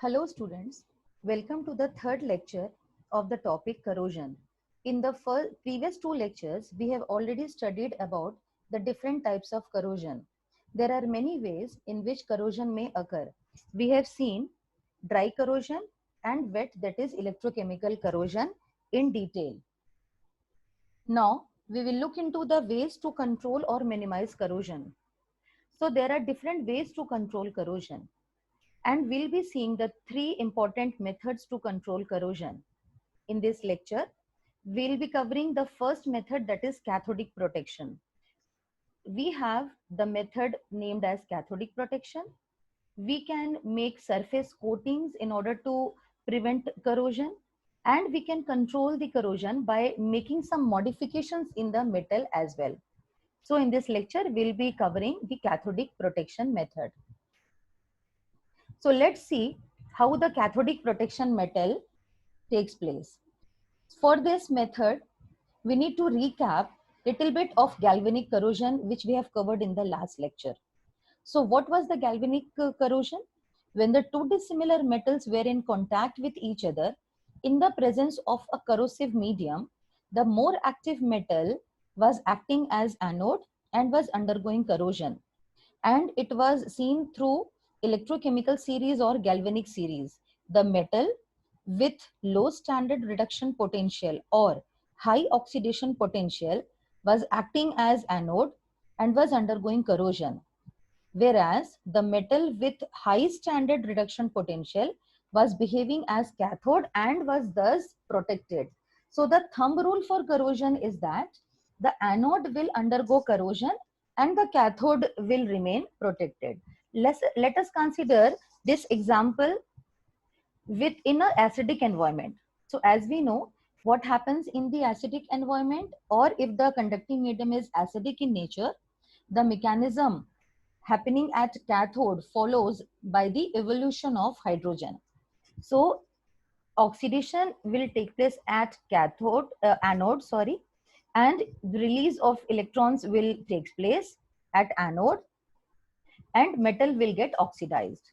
Hello students, welcome to the third lecture of the topic corrosion. In the previous two lectures, we have already studied about the different types of corrosion. There are many ways in which corrosion may occur. We have seen dry corrosion and wet, that is electrochemical corrosion, in detail. Now, we will look into the ways to control or minimize corrosion. So there are different ways to control corrosion. And we'll be seeing the three important methods to control corrosion. In this lecture, we'll be covering the first method, that is cathodic protection. We have the method named as cathodic protection. We can make surface coatings in order to prevent corrosion, and we can control the corrosion by making some modifications in the metal as well. So in this lecture, we'll be covering the cathodic protection method. So let's see how the cathodic protection metal takes place. For this method, we need to recap a little bit of galvanic corrosion, which we have covered in the last lecture. So what was the galvanic corrosion? When the two dissimilar metals were in contact with each other in the presence of a corrosive medium, the more active metal was acting as anode and was undergoing corrosion. And it was seen through electrochemical series or galvanic series. The metal with low standard reduction potential or high oxidation potential was acting as anode and was undergoing corrosion, whereas the metal with high standard reduction potential was behaving as cathode and was thus protected. So the thumb rule for corrosion is that the anode will undergo corrosion and the cathode will remain protected. Let us consider this example within an acidic environment. So as we know, what happens in the acidic environment, or if the conducting medium is acidic in nature, the mechanism happening at cathode follows by the evolution of hydrogen. So oxidation will take place at anode, and the release of electrons will take place at anode, and metal will get oxidized.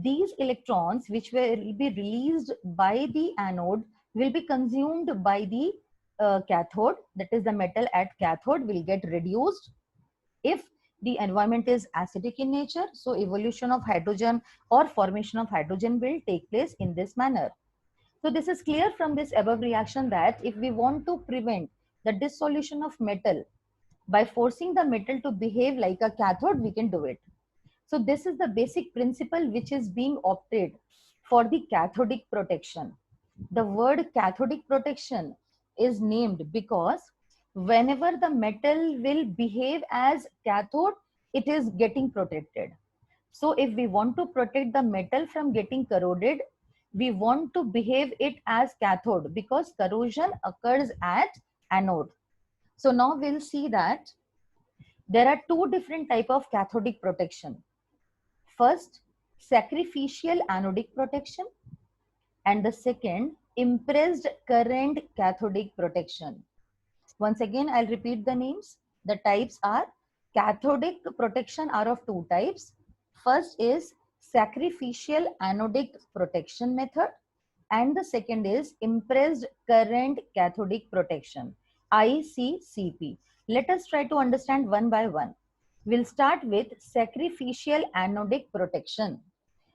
These electrons, which will be released by the anode, will be consumed by the cathode, that is the metal at cathode will get reduced if the environment is acidic in nature. So evolution of hydrogen or formation of hydrogen will take place in this manner. So this is clear from this above reaction that if we want to prevent the dissolution of metal by forcing the metal to behave like a cathode, we can do it. So this is the basic principle which is being opted for the cathodic protection. The word cathodic protection is named because whenever the metal will behave as cathode, it is getting protected. So if we want to protect the metal from getting corroded, we want to behave it as cathode because corrosion occurs at anode. So now we'll see that there are two different types of cathodic protection. First, sacrificial anodic protection, and the second, impressed current cathodic protection. Once again, I'll repeat the names. The types are cathodic protection are of two types. First is sacrificial anodic protection method, and the second is impressed current cathodic protection, ICCP. Let us try to understand one by one. We'll start with sacrificial anodic protection.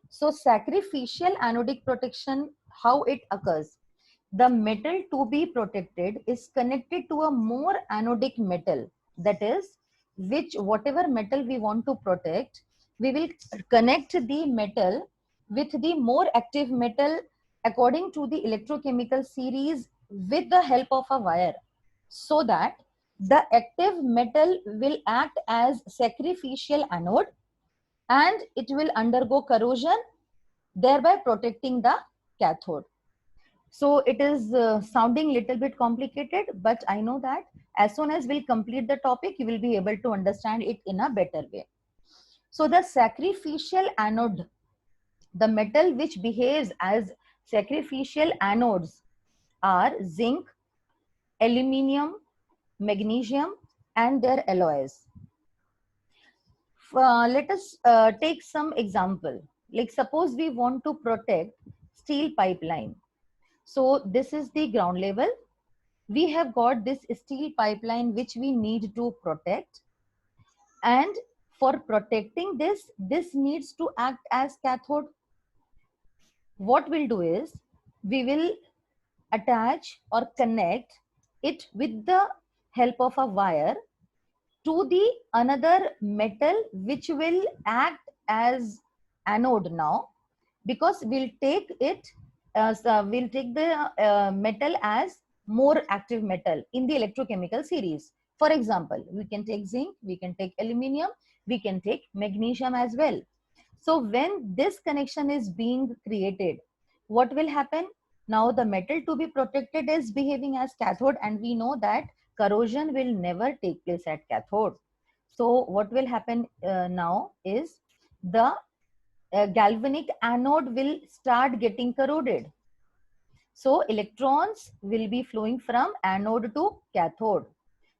So sacrificial anodic protection, how it occurs? The metal to be protected is connected to a more anodic metal, that is, which whatever metal we want to protect, we will connect the metal with the more active metal according to the electrochemical series with the help of a wire, so that the active metal will act as sacrificial anode and it will undergo corrosion, thereby protecting the cathode. So it is sounding little bit complicated, but I know that as soon as we'll complete the topic, you will be able to understand it in a better way. So the sacrificial anode, the metal which behaves as sacrificial anodes are zinc, aluminium, magnesium, and their alloys. Let us take some example. Like suppose we want to protect steel pipeline. So this is the ground level. We have got this steel pipeline which we need to protect. And for protecting this, this needs to act as cathode. What we'll do is we will attach or connect it with the help of a wire to the another metal which will act as anode now, because we'll take it as we'll take the metal as more active metal in the electrochemical series. For example, we can take zinc, we can take aluminum, we can take magnesium as well. So when this connection is being created, what will happen? Now the metal to be protected is behaving as cathode, and we know that corrosion will never take place at cathode. So what will happen now is the galvanic anode will start getting corroded. So electrons will be flowing from anode to cathode.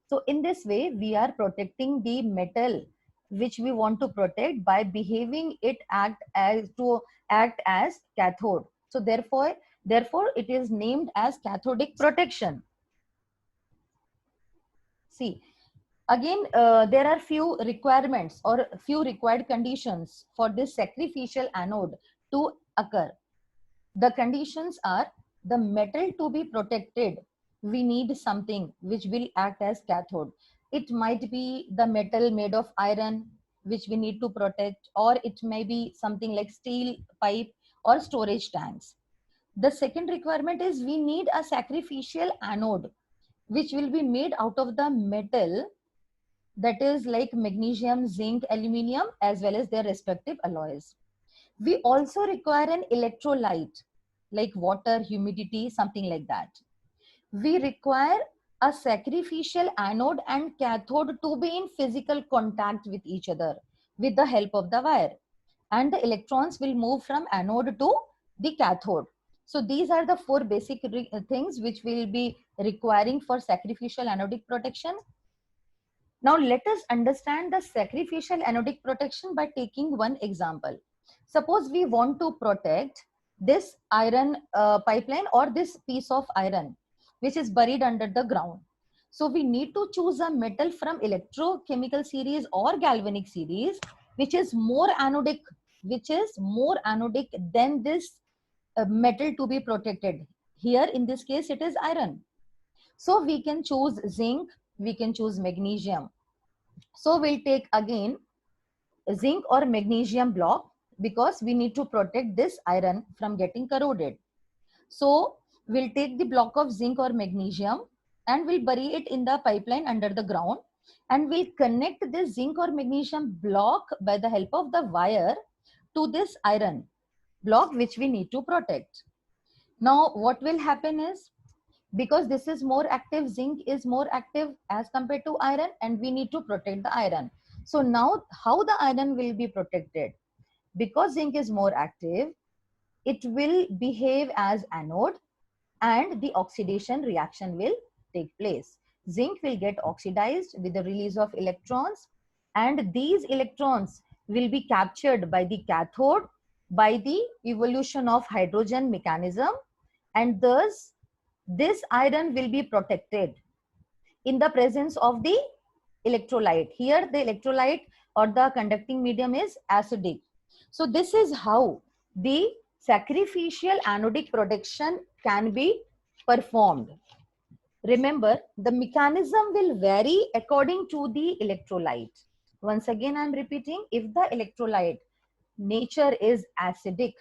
So in this way, we are protecting the metal which we want to protect by behaving it act as cathode. So therefore it is named as cathodic protection. See, again, there are few requirements or few required conditions for this sacrificial anode to occur. The conditions are: the metal to be protected, we need something which will act as cathode. It might be the metal made of iron which we need to protect, or it may be something like steel pipe or storage tanks. The second requirement is we need a sacrificial anode which will be made out of the metal, that is like magnesium, zinc, aluminum, as well as their respective alloys. We also require an electrolyte like water, humidity, something like that. We require a sacrificial anode and cathode to be in physical contact with each other with the help of the wire. And the electrons will move from anode to the cathode. So these are the four basic things which will be requiring for sacrificial anodic protection. Now let us understand the sacrificial anodic protection by taking one example. Suppose we want to protect this iron pipeline or this piece of iron which is buried under the ground. So we need to choose a metal from electrochemical series or galvanic series which is more anodic, than this metal to be protected. Here in this case it is iron. So we can choose zinc, we can choose magnesium. So we'll take again zinc or magnesium block because we need to protect this iron from getting corroded. So we'll take the block of zinc or magnesium and we'll bury it in the pipeline under the ground, and we'll connect this zinc or magnesium block by the help of the wire to this iron block which we need to protect. Now what will happen is, because this is more active, zinc is more active as compared to iron, and we need to protect the iron. So now how the iron will be protected? Because zinc is more active, it will behave as anode and the oxidation reaction will take place. Zinc will get oxidized with the release of electrons, and these electrons will be captured by the cathode by the evolution of hydrogen mechanism, and thus this iron will be protected in the presence of the electrolyte. Here the electrolyte or the conducting medium is acidic. So this is how the sacrificial anodic protection can be performed. Remember, the mechanism will vary according to the electrolyte. Once again, I am repeating, if the electrolyte nature is acidic,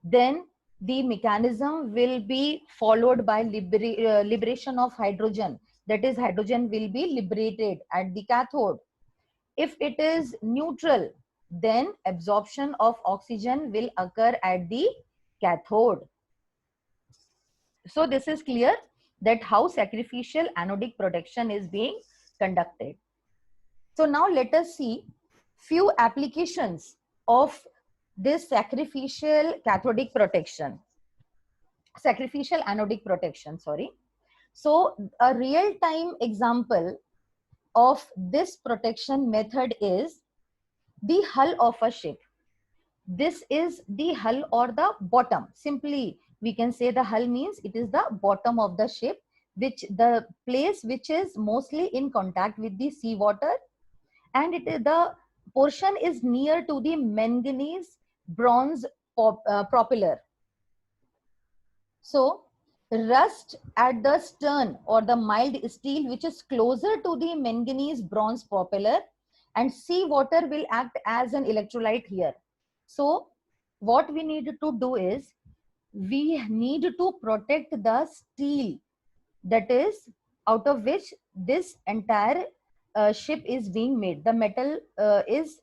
then the mechanism will be followed by liberation of hydrogen. That is, hydrogen will be liberated at the cathode. If it is neutral, then absorption of oxygen will occur at the cathode. So this is clear that how sacrificial anodic protection is being conducted. So now let us see few applications of this sacrificial cathodic protection. Sacrificial anodic protection, sorry. So a real-time example of this protection method is the hull of a ship. This is the hull or the bottom. Simply, we can say the hull means it is the bottom of the ship, which the place which is mostly in contact with the seawater, and it is the portion is near to the manganese bronze propeller. So rust at the stern or the mild steel which is closer to the manganese bronze propeller, and seawater will act as an electrolyte here. So what we need to do is we need to protect the steel, that is out of which this entire ship is being made. The metal is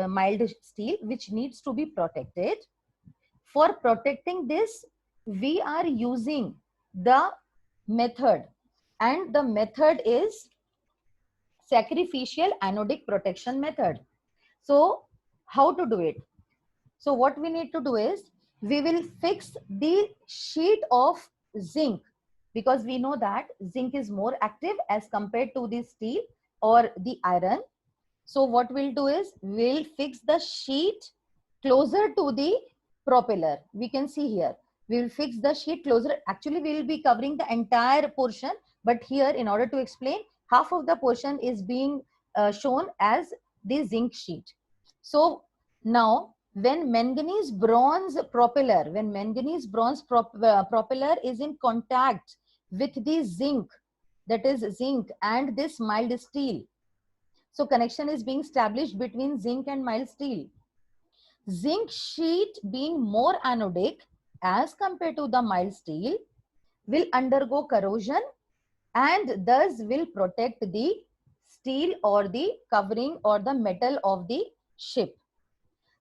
mild steel which needs to be protected. For protecting this, we are using the method, and the method is sacrificial anodic protection method. So how to do it? So what we need to do is we will fix the sheet of zinc, because we know that zinc is more active as compared to the steel or the iron. So what we'll do is we'll fix the sheet closer to the propeller. We can see here. We will fix the sheet closer. Actually, we will be covering the entire portion, but here in order to explain, half of the portion is being shown as the zinc sheet. So now when manganese bronze propeller, propeller is in contact with the zinc, that is zinc and this mild steel, so connection is being established between zinc and mild steel. Zinc sheet being more anodic as compared to the mild steel will undergo corrosion and thus will protect the steel or the covering or the metal of the ship.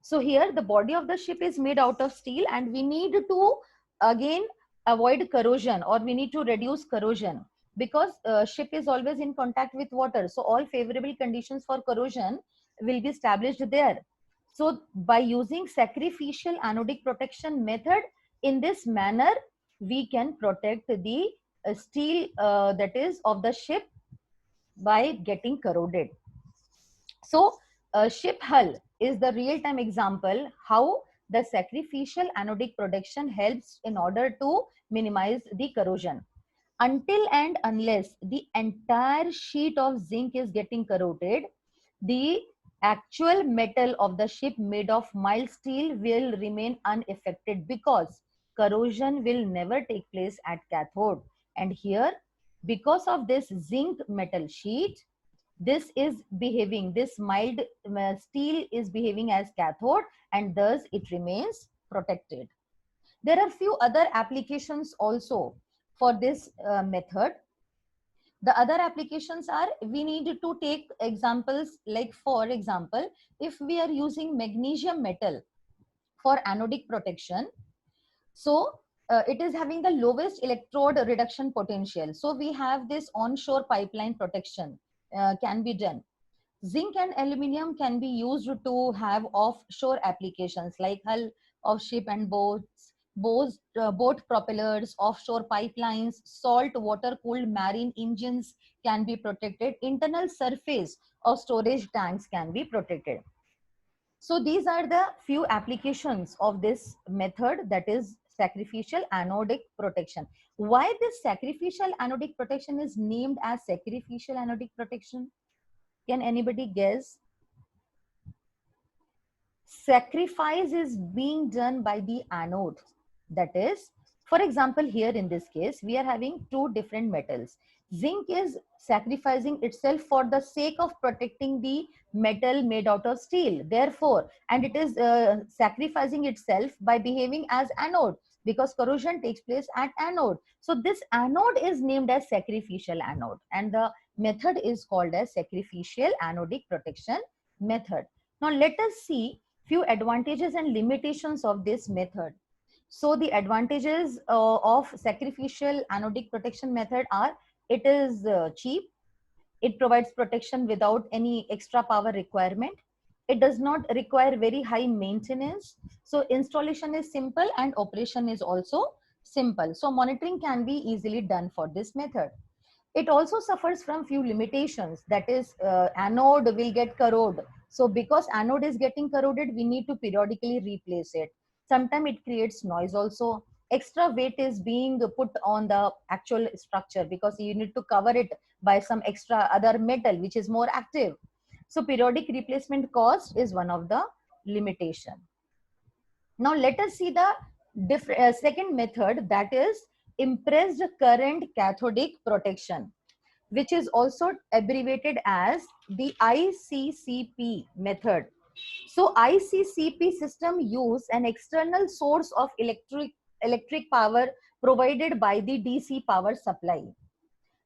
So here the body of the ship is made out of steel, and we need to again avoid corrosion, or we need to reduce corrosion, because ship is always in contact with water. So all favorable conditions for corrosion will be established there. So by using sacrificial anodic protection method, in this manner, we can protect the steel that is of the ship by getting corroded. So ship hull is the real-time example how the sacrificial anodic protection helps in order to minimize the corrosion. Until and unless the entire sheet of zinc is getting corroded, the actual metal of the ship made of mild steel will remain unaffected, because corrosion will never take place at cathode. And here, because of this zinc metal sheet, this mild steel is behaving as cathode, and thus it remains protected. There are few other applications also for this method. The other applications are, we need to take examples, like for example, if we are using magnesium metal for anodic protection, so it is having the lowest electrode reduction potential. So we have this onshore pipeline protection can be done. Zinc and aluminium can be used to have offshore applications like hull of ship and boat propellers, offshore pipelines, salt water cooled marine engines can be protected. Internal surface of storage tanks can be protected. So these are the few applications of this method, that is sacrificial anodic protection. Why this sacrificial anodic protection is named as sacrificial anodic protection? Can anybody guess? Sacrifice is being done by the anode. That is, for example, here in this case, we are having two different metals. Zinc is sacrificing itself for the sake of protecting the metal made out of steel. Therefore, and it is sacrificing itself by behaving as anode, because corrosion takes place at anode. So this anode is named as sacrificial anode, and the method is called as sacrificial anodic protection method. Now let us see few advantages and limitations of this method. So the advantages of sacrificial anodic protection method are, it is cheap, it provides protection without any extra power requirement, it does not require very high maintenance, so installation is simple and operation is also simple. So monitoring can be easily done for this method. It also suffers from few limitations, that is anode will get corroded. So because anode is getting corroded, we need to periodically replace it. Sometimes it creates noise also. Extra weight is being put on the actual structure because you need to cover it by some extra other metal which is more active. So periodic replacement cost is one of the limitation. Now let us see the second method, that is impressed current cathodic protection, which is also abbreviated as the ICCP method. So ICCP system use an external source of electric power provided by the DC power supply.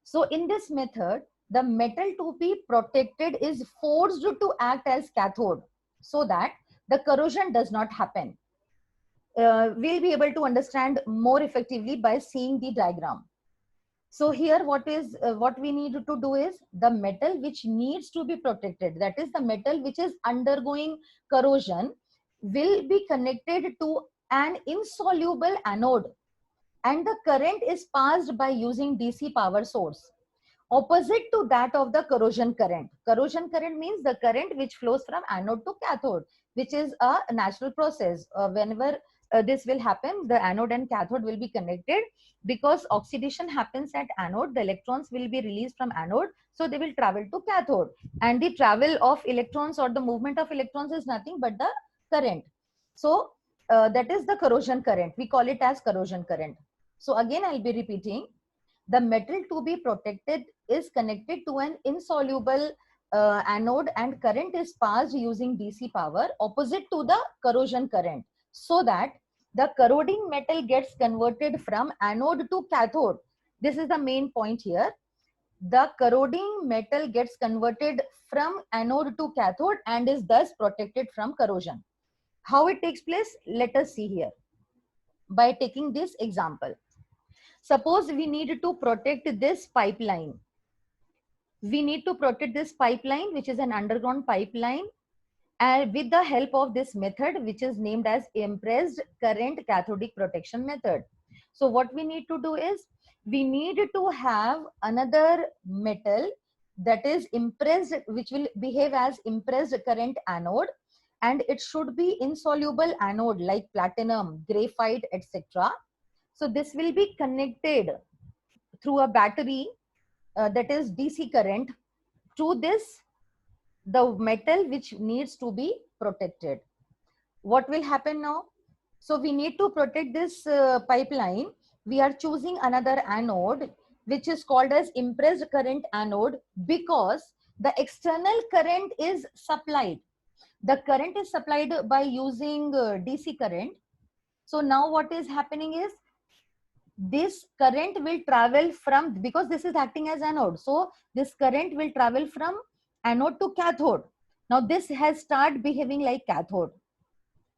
So in this method, the metal to be protected is forced to act as cathode so that the corrosion does not happen. We'll be able to understand more effectively by seeing the diagram. So here what we need to do is the metal which needs to be protected, that is the metal which is undergoing corrosion, will be connected to an insoluble anode, and the current is passed by using DC power source opposite to that of the corrosion current. Corrosion current means the current which flows from anode to cathode, which is a natural process. Whenever this will happen, the anode and cathode will be connected. Because oxidation happens at anode, the electrons will be released from anode, so they will travel to cathode. And the travel of electrons or the movement of electrons is nothing but the current. So that is the corrosion current. We call it as corrosion current. So again, I'll be repeating. The metal to be protected is connected to an insoluble anode, and current is passed using DC power opposite to the corrosion current, so that the corroding metal gets converted from anode to cathode. This is the main point here. The corroding metal gets converted from anode to cathode and is thus protected from corrosion. How it takes place? Let us see here by taking this example. Suppose we need to protect this pipeline. We need to protect this pipeline, which is an underground pipeline, and with the help of this method, which is named as impressed current cathodic protection method. So what we need to do is, we need to have another metal that is impressed, which will behave as impressed current anode, and it should be insoluble anode like platinum, graphite, etc. So this will be connected through a battery, that is DC current, to this, the metal which needs to be protected. What will happen now? So we need to protect this pipeline. We are choosing another anode which is called as impressed current anode, because the external current is supplied. The current is supplied by using DC current. So now what is happening is, this current will travel from, because this is acting as anode, so this current will travel from anode to cathode. Now this has started behaving like cathode,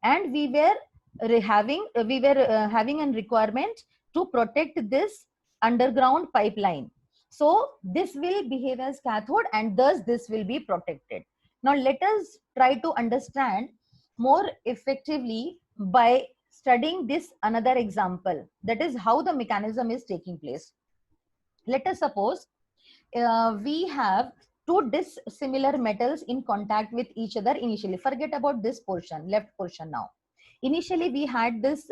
and we were having a requirement to protect this underground pipeline. So this will behave as cathode, and thus this will be protected. Now let us try to understand more effectively by studying this another example, that is how the mechanism is taking place. Let us suppose we have two dissimilar metals in contact with each other initially. Forget about this portion, left portion now. Initially we had this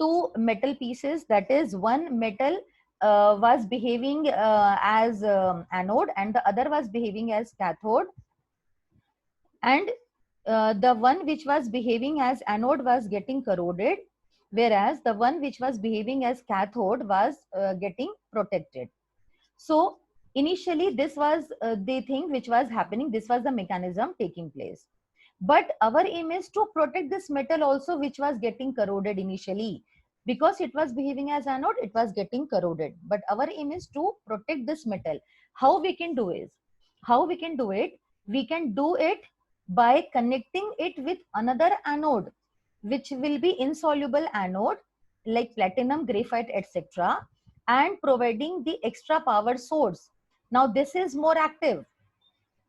two metal pieces, that is one metal was behaving as anode and the other was behaving as cathode, and the one which was behaving as anode was getting corroded, whereas the one which was behaving as cathode was getting protected. So initially this was the thing which was happening, this was the mechanism taking place. But our aim is to protect this metal also which was getting corroded initially. Because it was behaving as anode, it was getting corroded. But our aim is to protect this metal. How we can do is, we can do it by connecting it with another anode, which will be insoluble anode like platinum, graphite, etc., and providing the extra power source. Now this is more active,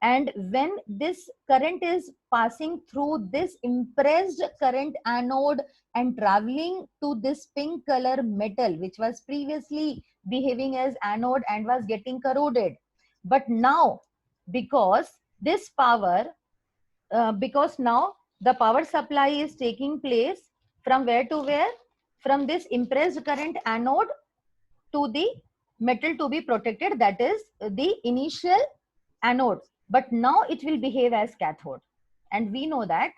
And when this current is passing through this impressed current anode and traveling to this pink color metal, which was previously behaving as anode and was getting corroded. But now, because this power, because now the power supply is taking place from where to where? From this impressed current anode to the metal to be protected, that is the initial anode, but now it will behave as cathode. And we know that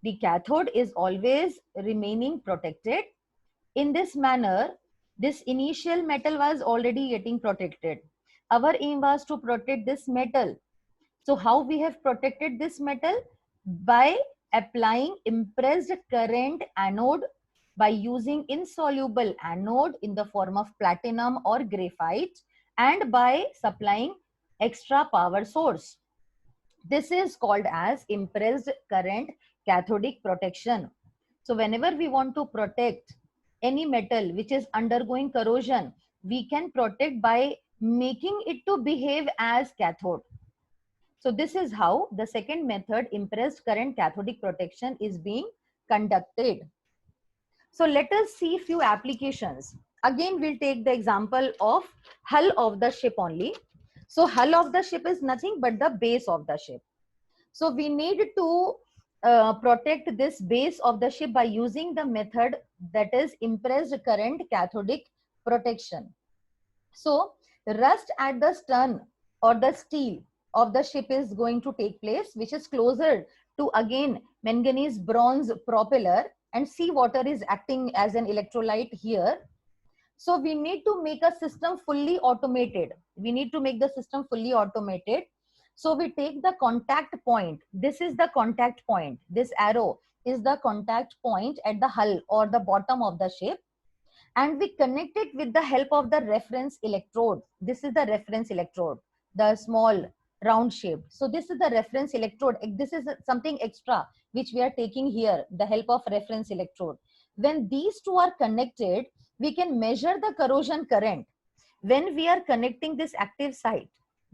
the cathode is always remaining protected. In this manner, this initial metal was already getting protected. Our aim was to protect this metal. So how we have protected this metal? By applying impressed current anode, by using insoluble anode in the form of platinum or graphite, and by supplying extra power source. This is called as impressed current cathodic protection. So whenever we want to protect any metal which is undergoing corrosion, we can protect by making it to behave as cathode. So this is how the second method, impressed current cathodic protection, is being conducted. So let us see few applications. Again, we'll take the example of hull of the ship only. So hull of the ship is nothing but the base of the ship. So we need to protect this base of the ship by using the method that is impressed current cathodic protection. So rust at the stern or the steel of the ship is going to take place, which is closer to again manganese bronze propeller, and sea water is acting as an electrolyte here. So we need to make a system fully automated. We need to make the system fully automated. So we take the contact point. This is the contact point. This arrow is the contact point at the hull or the bottom of the ship. And we connect it with the help of the reference electrode. This is the reference electrode, the small round shape. So this is the reference electrode. This is something extra which we are taking here, the help of reference electrode. When these two are connected, we can measure the corrosion current. When we are connecting this active site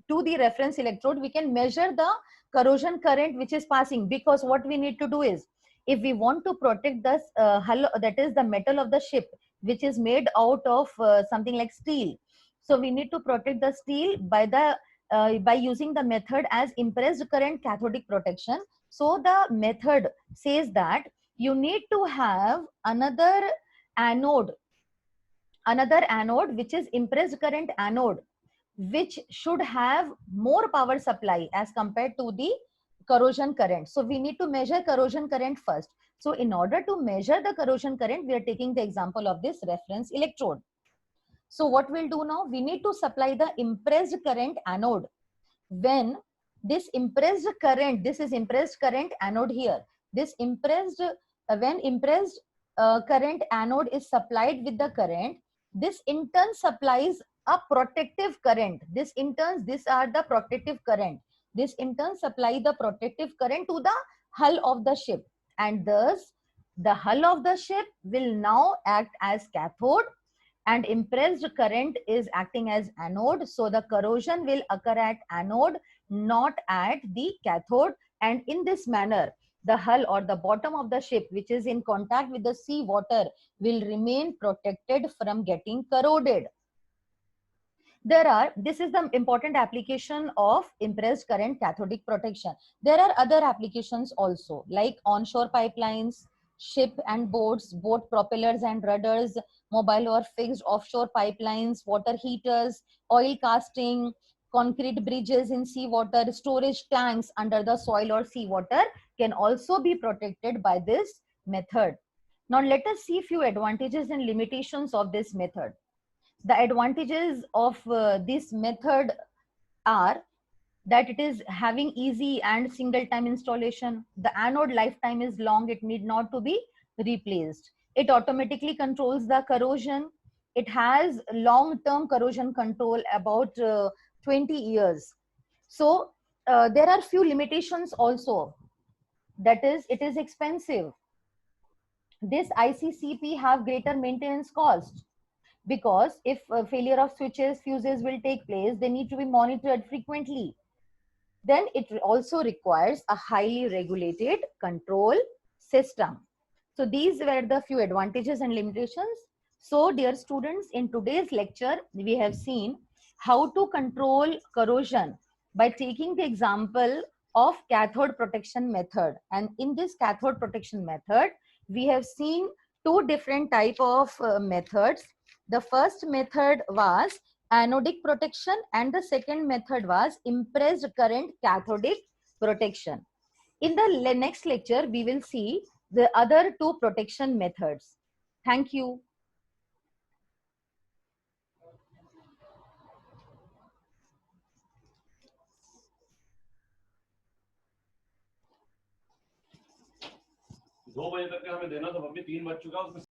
to the reference electrode, we can measure the corrosion current which is passing, because what we need to do is, if we want to protect this hull, that is the metal of the ship, which is made out of something like steel. So we need to protect the steel by the by using the method as impressed current cathodic protection. So the method says that you need to have another anode which is impressed current anode, which should have more power supply as compared to the corrosion current. So we need to measure corrosion current first. So in order to measure the corrosion current, we are taking the example of this reference electrode. So what we'll do now, we need to supply the impressed current anode. When this impressed current, this is impressed current anode here, this impressed, when impressed current anode is supplied with the current, this in turn supplies a protective current. This in turn, these are the protective current. This in turn supply the protective current to the hull of the ship, and thus the hull of the ship will now act as cathode, and impressed current is acting as anode. So the corrosion will occur at anode, not at the cathode. And in this manner, the hull or the bottom of the ship, which is in contact with the sea water, will remain protected from getting corroded. This is the important application of impressed current cathodic protection. There are other applications also, like onshore pipelines, ship and boats, boat propellers and rudders, mobile or fixed offshore pipelines, water heaters, oil casting, concrete bridges in seawater, storage tanks under the soil or seawater can also be protected by this method. Now let us see few advantages and limitations of this method. The advantages of this method are that it is having easy and single time installation. The anode lifetime is long, it need not to be replaced. It automatically controls the corrosion. It has long term corrosion control, about 20 years. So there are few limitations also. That is, it is expensive. This ICCP have greater maintenance cost, because if failure of switches, fuses will take place, they need to be monitored frequently. then it also requires a highly regulated control system. So these were the few advantages and limitations. So dear students, in today's lecture, we have seen how to control corrosion by taking the example of cathode protection method. And in this cathode protection method, we have seen two different type of methods. The first method was anodic protection and the second method was impressed current cathodic protection. In the next lecture, we will see the other two protection methods. Thank you. दो बजे तक का हमें देना था, अभी 3 बज चुका।